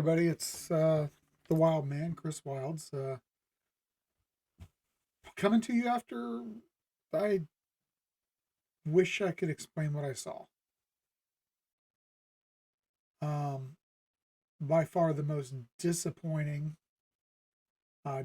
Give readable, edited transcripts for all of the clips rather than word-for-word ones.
everybody. It's the Wild Man, Chris Wilds, coming to you after I wish I could explain what I saw. Um, by far the most disappointing,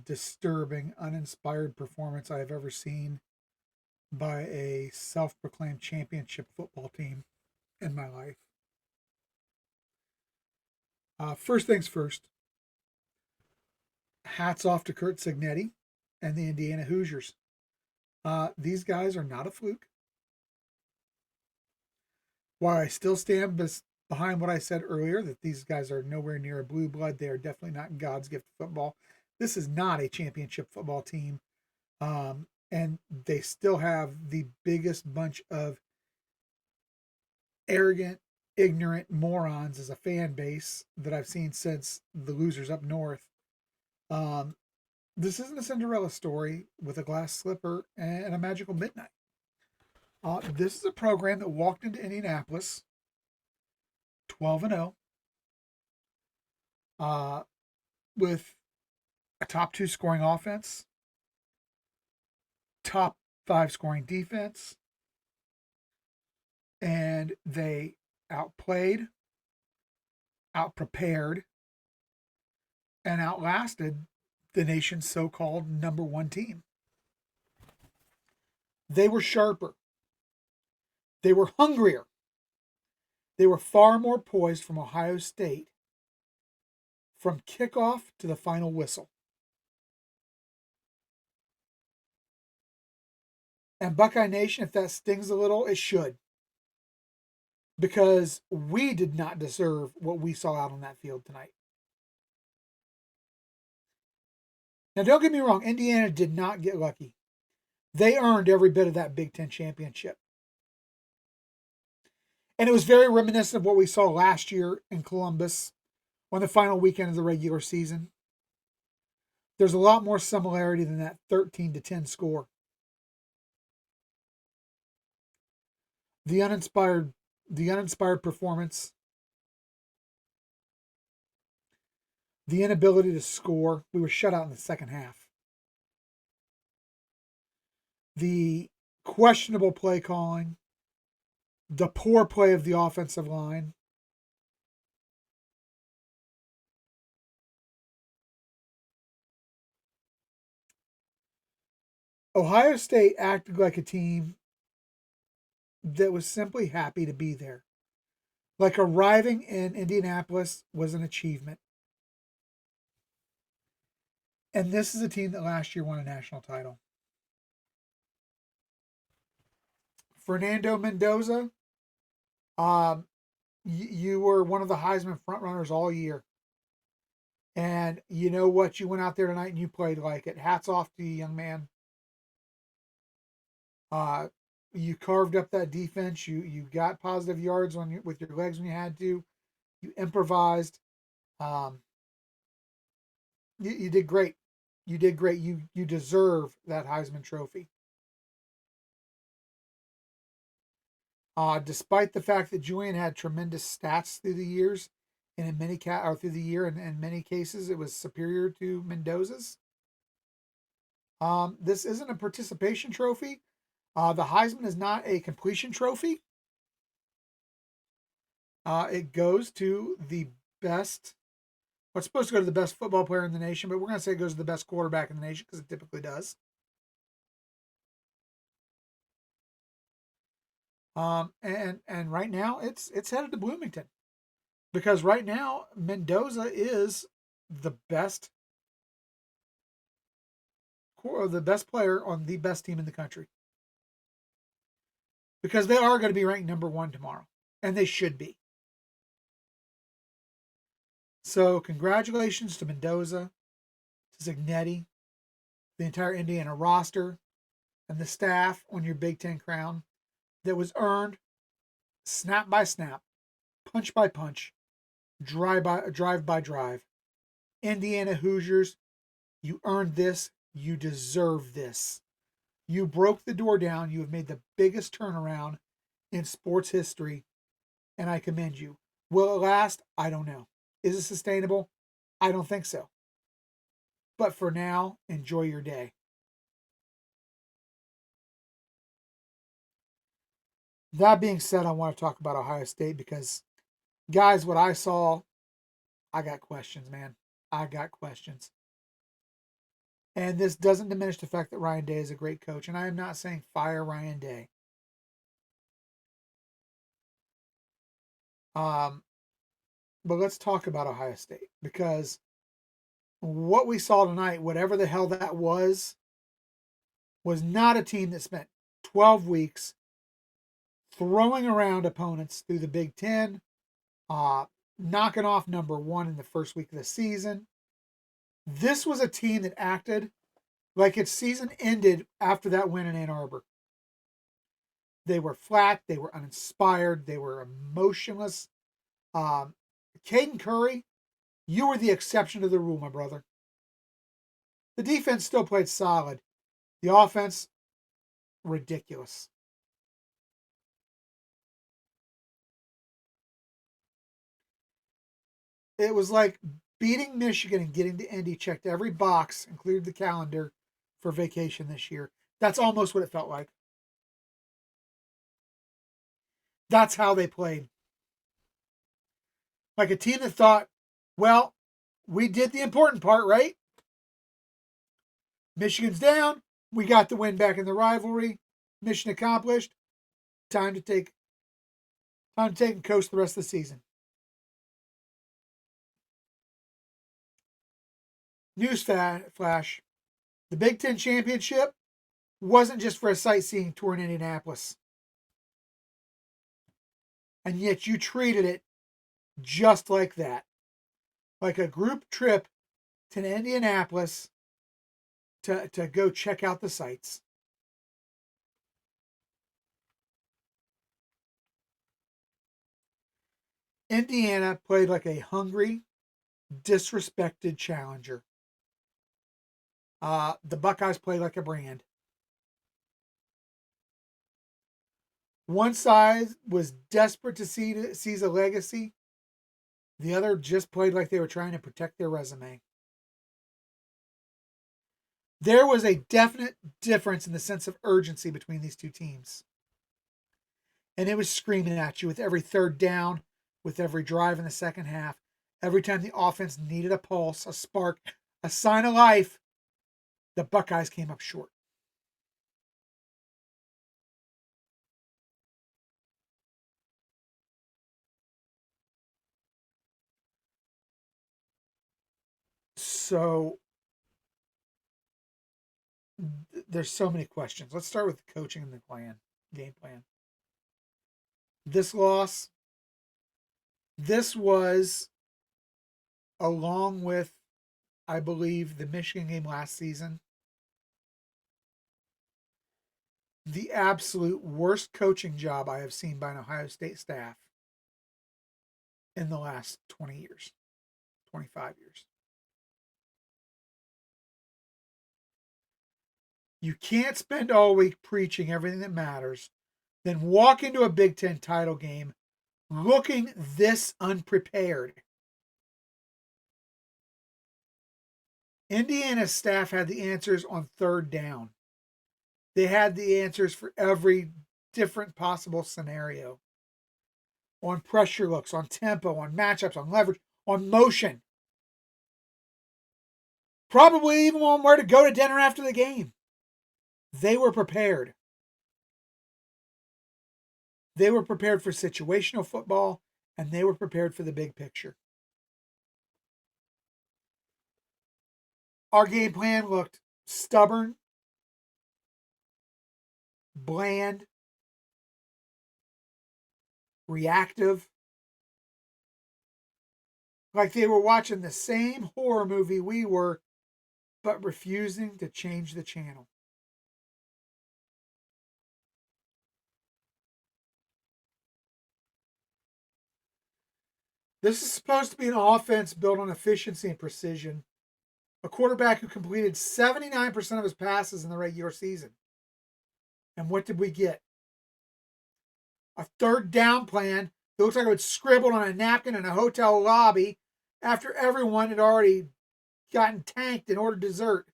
disturbing, uninspired performance I have ever seen by a self-proclaimed championship football team in my life. First things first, hats off to Curt Cignetti and the Indiana Hoosiers. These guys are not a fluke. While I still stand behind what I said earlier, that these guys are nowhere near a blue blood, they are definitely not God's gift to football. This is not a championship football team. And they still have the biggest bunch of arrogant, ignorant morons as a fan base that I've seen since the losers up north. Um, this isn't a Cinderella story with a glass slipper and a magical midnight. This is a program that walked into Indianapolis 12-0, with a top two scoring offense, top five scoring defense, and they outplayed, outprepared, and outlasted the nation's so-called number one team. They were sharper. They were hungrier. They were far more poised from Ohio State from kickoff to the final whistle. And Buckeye Nation, if that stings a little, it should. Because we did not deserve what we saw out on that field tonight. Now, don't get me wrong, Indiana did not get lucky. They earned every bit of that Big Ten championship. And it was very reminiscent of what we saw last year in Columbus on the final weekend of the regular season. There's a lot more similarity than that 13-10 score. The uninspired performance, the inability to score. We were shut out in the second half. The questionable play calling, the poor play of the offensive line. Ohio State acted like a team that was simply happy to be there. Like arriving in Indianapolis was an achievement. And this is a team that last year won a national title. Fernando Mendoza, you were one of the Heisman frontrunners all year. And you know what? You went out there tonight and you played like it. Hats off to you, young man. You carved up that defense. You got positive yards with your legs when you had to. You improvised. You did great. You did great. You deserve that Heisman Trophy. Despite the fact that Julian had tremendous stats through the years, and in many through the year, and in many cases it was superior to Mendoza's. This isn't a participation trophy. The Heisman is not a completion trophy. It goes to the best. Well, it's supposed to go to the best football player in the nation, but we're going to say it goes to the best quarterback in the nation because it typically does. And right now it's headed to Bloomington, because right now Mendoza is the best player on the best team in the country, because they are going to be ranked number one tomorrow, and they should be. So congratulations to Mendoza, to Cignetti, the entire Indiana roster, and the staff on your Big Ten crown that was earned snap by snap, punch by punch, drive by drive. Indiana Hoosiers, you earned this. You deserve this. You broke the door down. You have made the biggest turnaround in sports history, and I commend you. Will it last? I don't know. Is it sustainable? I don't think so. But for now, enjoy your day. That being said, I want to talk about Ohio State because, guys, what I saw, I got questions, man. I got questions. And this doesn't diminish the fact that Ryan Day is a great coach. And I am not saying fire Ryan Day. But let's talk about Ohio State because what we saw tonight, whatever the hell that was not a team that spent 12 weeks throwing around opponents through the Big Ten, knocking off number one in the first week of the season. This was a team that acted like its season ended after that win in Ann Arbor. They were flat, they were uninspired, they were emotionless. Caden Curry, you were the exception to the rule, my brother. The defense still played solid. The offense, ridiculous. It was like beating Michigan and getting to Indy, checked every box and cleared the calendar for vacation this year. That's almost what it felt like. That's how they played. Like a team that thought, well, we did the important part, right? Michigan's down. We got the win back in the rivalry. Mission accomplished. Time to take and coast the rest of the season. News flash. The Big Ten Championship wasn't just for a sightseeing tour in Indianapolis. And yet you treated it just like that. Like a group trip to Indianapolis to go check out the sights. Indiana played like a hungry, disrespected challenger. The Buckeyes played like a brand. One side was desperate to seize a legacy. The other just played like they were trying to protect their resume. There was a definite difference in the sense of urgency between these two teams. And it was screaming at you with every third down, with every drive in the second half. Every time the offense needed a pulse, a spark, a sign of life, the Buckeyes came up short. So there's so many questions. Let's start with the coaching and the game plan. This loss, this was along with, I believe, the Michigan game last season, the absolute worst coaching job I have seen by an Ohio State staff in the last 20 years, 25 years. You can't spend all week preaching everything that matters, then walk into a Big Ten title game looking this unprepared. Indiana's staff had the answers on third down. They had the answers for every different possible scenario. On pressure looks, on tempo, on matchups, on leverage, on motion. Probably even on where to go to dinner after the game. They were prepared. They were prepared for situational football, and they were prepared for the big picture. Our game plan looked stubborn, bland, reactive, like they were watching the same horror movie we were, but refusing to change the channel. This is supposed to be an offense built on efficiency and precision. A quarterback who completed 79% of his passes in the regular season. And what did we get? A third down plan that looks like it was scribbled on a napkin in a hotel lobby after everyone had already gotten tanked and ordered dessert.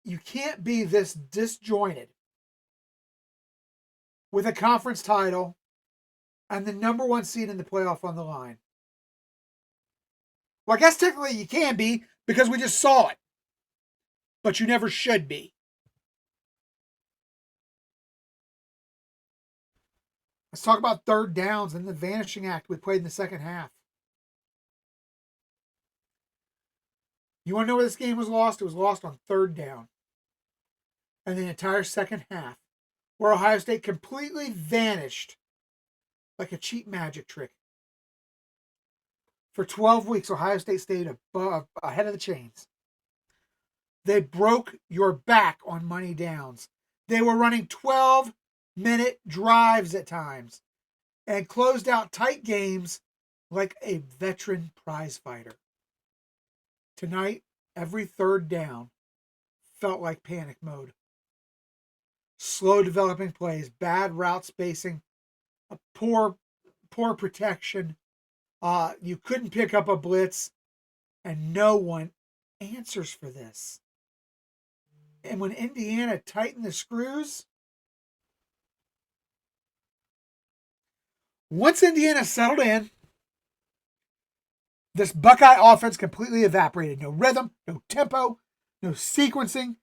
You can't be this disjointed with a conference title and the number one seed in the playoff on the line. Well, I guess technically you can be because we just saw it, but you never should be. Let's talk about third downs and the vanishing act we played in the second half. You want to know where this game was lost? It was lost on third down. And the entire second half, where Ohio State completely vanished like a cheap magic trick. For 12 weeks, Ohio State stayed ahead of the chains. They broke your back on money downs. They were running 12-minute drives at times and closed out tight games like a veteran prize fighter. Tonight, every third down felt like panic mode. Slow developing plays, bad route spacing, poor protection. You couldn't pick up a blitz, and no one answers for this. And when Indiana tightened the screws, once Indiana settled in, this Buckeye offense completely evaporated. No rhythm, no tempo, no sequencing,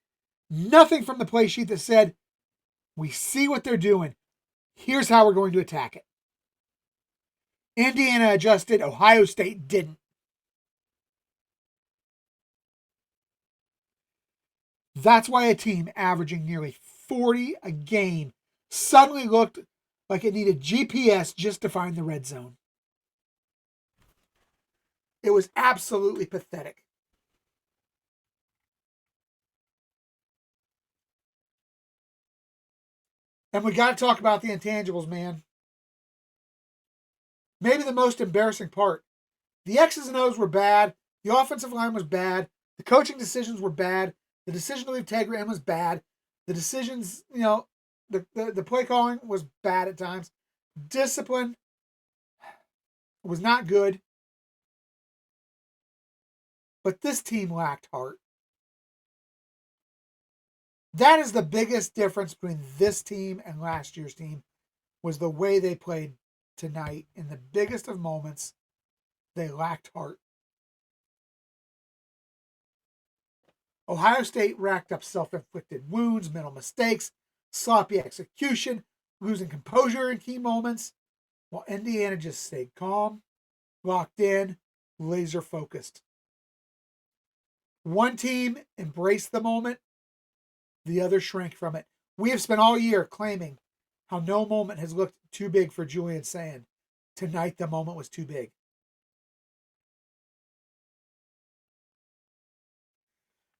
nothing from the play sheet that said, we see what they're doing. Here's how we're going to attack it. Indiana adjusted. Ohio State didn't. That's why a team averaging nearly 40 a game suddenly looked like it needed GPS just to find the red zone. It was absolutely pathetic. And we got to talk about the intangibles, man. Maybe the most embarrassing part. The X's and O's were bad. The offensive line was bad. The coaching decisions were bad. The decision to leave Taggart in was bad. The decisions, the play calling was bad at times. Discipline was not good. But this team lacked heart. That is the biggest difference between this team and last year's team, was the way they played tonight. In the biggest of moments, they lacked heart. Ohio State racked up self-inflicted wounds, mental mistakes, sloppy execution, losing composure in key moments, while Indiana just stayed calm, locked in, laser focused. One team embraced the moment, the other shrank from it. We have spent all year claiming how no moment has looked too big for Julian Sand. Tonight, the moment was too big.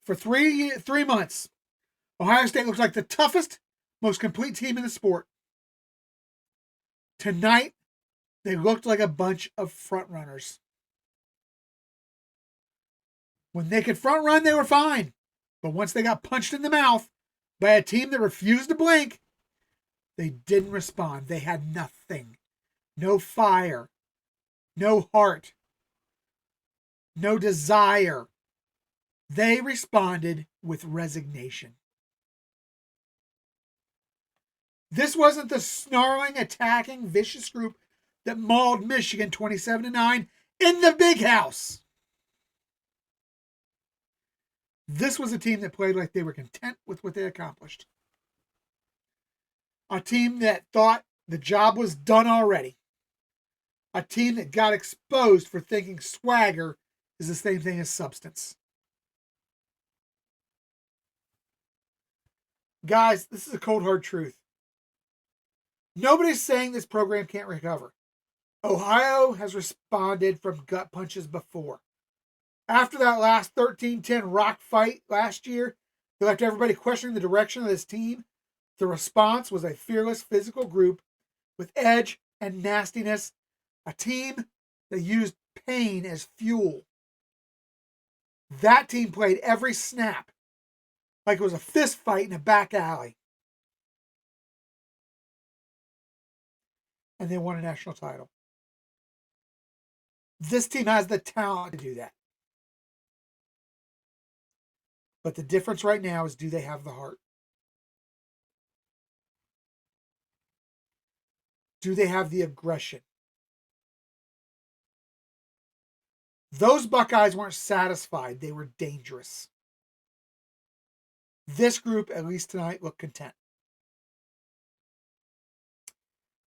For three months, Ohio State looks like the toughest, most complete team in the sport. Tonight, they looked like a bunch of front runners. When they could front run, they were fine. But once they got punched in the mouth by a team that refused to blink, they didn't respond. They had nothing. No fire. No heart. No desire. They responded with resignation. This wasn't the snarling, attacking, vicious group that mauled Michigan 27-9 in the Big House. This was a team that played like they were content with what they accomplished. A team that thought the job was done already. A team that got exposed for thinking swagger is the same thing as substance. Guys, this is a cold hard truth. Nobody's saying this program can't recover. Ohio has responded from gut punches before. After that last 13-10 rock fight last year, that left everybody questioning the direction of this team, the response was a fearless physical group with edge and nastiness, a team that used pain as fuel. That team played every snap like it was a fist fight in a back alley. and they won a national title. This team has the talent to do that. But the difference right now is, do they have the heart? Do they have the aggression? Those Buckeyes weren't satisfied. They were dangerous. This group, at least tonight, looked content.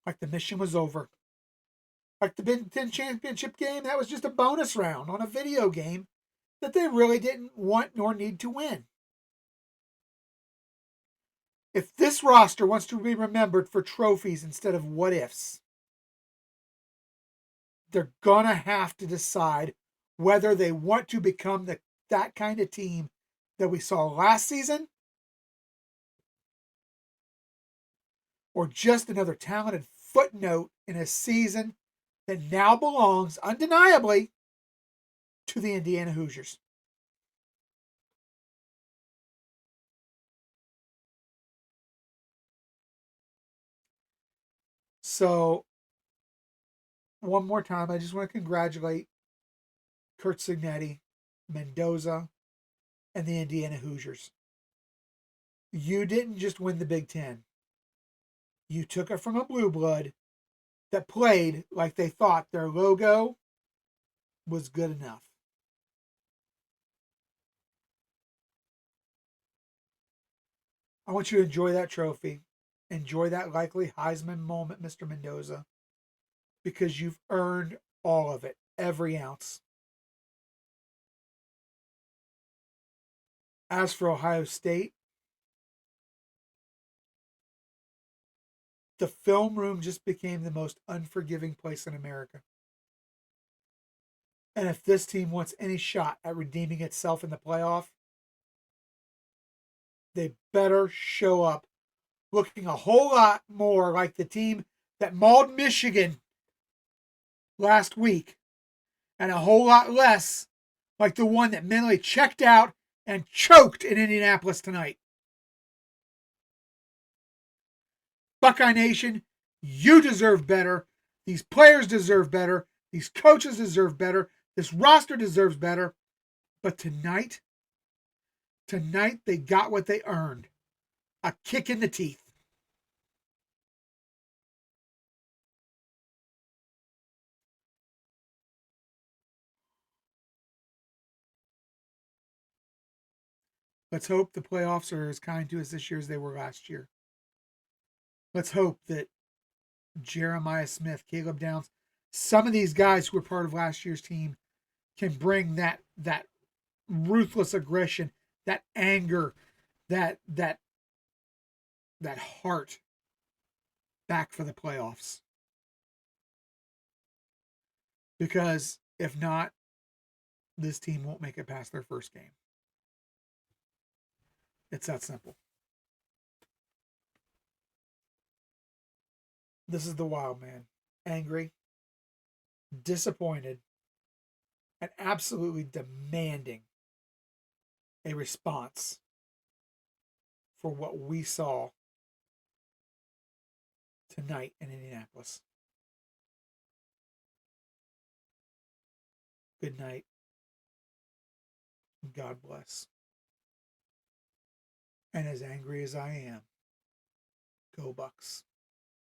Like the mission was over. Like the Big Ten championship game, that was just a bonus round on a video game that they really didn't want nor need to win. If this roster wants to be remembered for trophies instead of what ifs, they're going to have to decide whether they want to become that kind of team that we saw last season, or just another talented footnote in a season that now belongs undeniably to the Indiana Hoosiers. So, one more time, I just want to congratulate Curt Cignetti, Mendoza, and the Indiana Hoosiers. You didn't just win the Big Ten. You took it from a blue blood that played like they thought their logo was good enough. I want you to enjoy that trophy. Enjoy that likely Heisman moment, Mr. Mendoza, because you've earned all of it, every ounce. As for Ohio State, the film room just became the most unforgiving place in America. And if this team wants any shot at redeeming itself in the playoff, they better show up looking a whole lot more like the team that mauled Michigan last week, and a whole lot less like the one that mentally checked out and choked in Indianapolis tonight. Buckeye Nation, you deserve better. These players deserve better. These coaches deserve better. This roster deserves better. But tonight they got what they earned. A kick in the teeth. Let's hope the playoffs are as kind to us this year as they were last year. Let's hope that Jeremiah Smith, Caleb Downs, some of these guys who were part of last year's team can bring that ruthless aggression, that anger, that heart back for the playoffs. Because if not, this team won't make it past their first game. It's that simple. This is the Wild Man. Angry, disappointed, and absolutely demanding a response for what we saw tonight in Indianapolis. Good night. God bless. And as angry as I am, go Bucks.